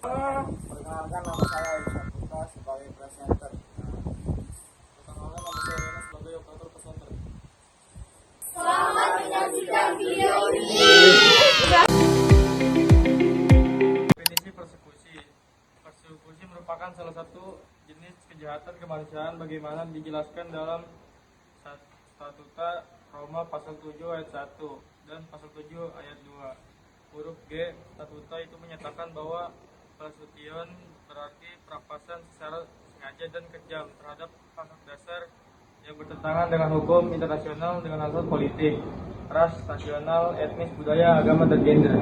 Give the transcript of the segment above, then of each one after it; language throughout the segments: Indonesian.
Perkenalkan, nama saya Irsyad Putra sebagai presenter. Perkenalkan, nama saya Rena sebagai operator presenter. Definisi persekusi. Persekusi merupakan salah satu jenis kejahatan kemanusiaan bagaimana dijelaskan dalam Statuta Roma pasal 7 ayat 1 dan pasal 7 ayat 2. Huruf G Statuta itu menyatakan bahwa persetujuan berarti perampasan secara sengaja dan kejam terhadap hak dasar yang bertentangan dengan hukum internasional dengan alasan politik, ras, nasional, etnis, budaya, agama, dan gender.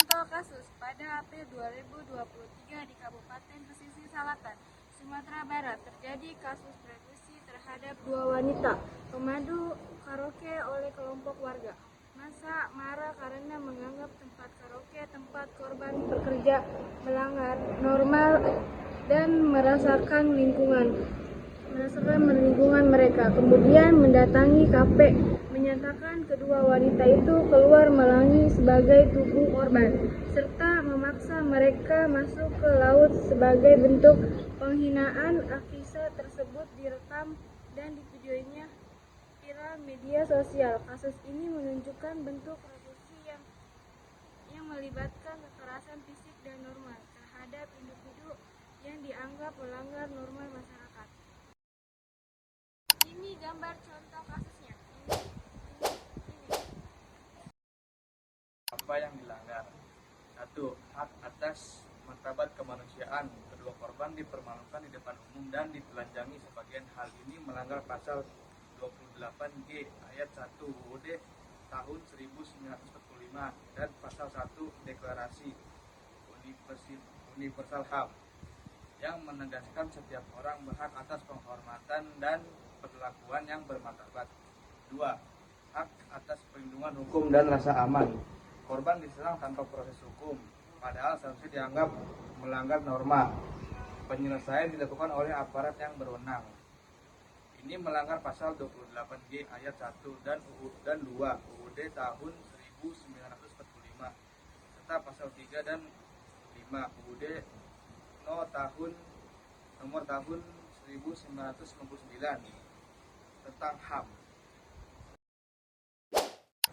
Contoh kasus, pada April 2023 di Kabupaten Pesisir Selatan, Sumatera Barat, terjadi kasus persekusi terhadap 2 wanita pemandu karaoke oleh kelompok warga. Masa marah karena menganggap tempat karaoke tempat korban bekerja melanggar normal dan merasakan lingkungan mereka. Kemudian mendatangi kafe, menyatakan kedua wanita itu keluar melangi sebagai tubuh korban, serta memaksa mereka masuk ke laut sebagai bentuk penghinaan. Kisah tersebut direkam dan divideonya viral media sosial. Kasus ini menunjukkan bentuk persekusi yang melibatkan kekerasan fisik dan normal terhadap individu yang dianggap melanggar norma masyarakat. Ini gambar contoh kasusnya. Ini. Apa yang dilanggar? 1. Hak atas martabat kemanusiaan. Kedua korban dipermalukan di depan umum dan ditelanjangi. Sebagian hal ini melanggar pasal 28G ayat 1 UUD tahun 1945 dan pasal 1 Deklarasi Universal HAM yang menegaskan setiap orang berhak atas penghormatan dan perlakuan yang bermartabat. 2. Hak atas perlindungan hukum dan rasa aman. Korban diserang tanpa proses hukum, padahal seharusnya dianggap melanggar norma. Penyelesaian dilakukan oleh aparat yang berwenang. Ini melanggar pasal 28G ayat 1 dan 2 UUD tahun 1945 serta pasal 3 dan 5 UUD nomor tahun 1999 tentang HAM.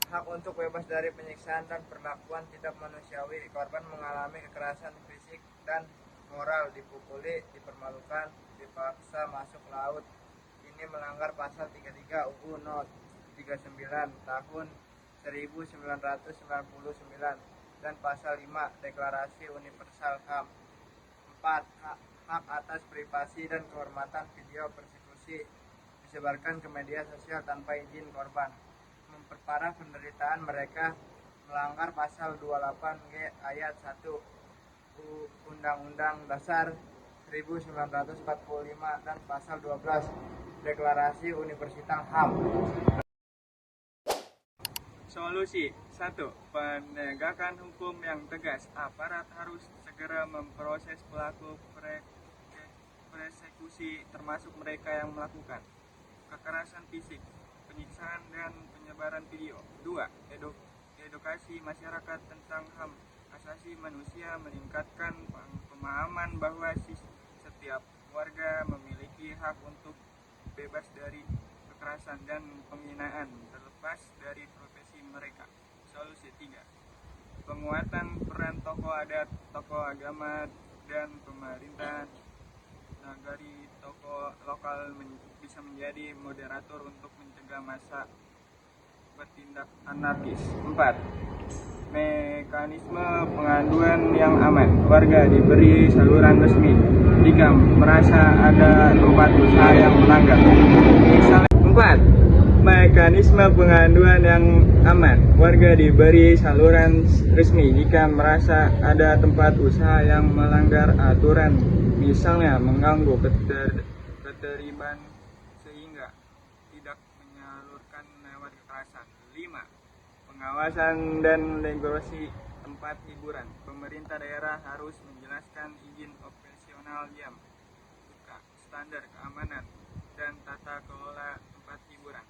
Hak untuk bebas dari penyiksaan dan perlakuan tidak manusiawi. Korban mengalami kekerasan fisik dan moral, dipukuli, dipermalukan, dipaksa masuk laut. Ini melanggar pasal 33 UU No. 39 tahun 1999 dan pasal 5 Deklarasi Universal HAM. 4. Hak atas privasi dan kehormatan. Video persekusi disebarkan ke media sosial tanpa izin korban, memperparah penderitaan mereka, melanggar pasal 28G ayat 1 Undang-Undang Dasar 1945 dan pasal 12 Deklarasi Universal HAM. Solusi 1. Penegakan hukum yang tegas. Aparat harus segera memproses pelaku persekusi termasuk mereka yang melakukan kekerasan fisik, penyiksaan dan penyebaran video. 2. Edukasi masyarakat tentang HAM asasi manusia, meningkatkan pemahaman bahwa setiap warga memiliki hak untuk bebas dari kekerasan dan penghinaan terlepas dari profesi mereka. Solusi 3. Penguatan peran tokoh adat, tokoh agama, dan pemerintah nagari. Tokoh lokal bisa menjadi moderator untuk mencegah massa bertindak anarkis. 4. Mekanisme pengaduan yang aman. Warga diberi saluran resmi jika merasa ada tempat usaha yang melanggar. Misalnya 4. Mekanisme pengaduan yang aman. Warga diberi saluran resmi jika merasa ada tempat usaha yang melanggar aturan, misalnya mengganggu ketertiban sehingga tidak menyalurkan lewat kekerasan. 5. Pengawasan dan regulasi tempat hiburan. Pemerintah daerah harus menjelaskan izin operasional jam buka, standar keamanan, dan tata kelola tempat hiburan.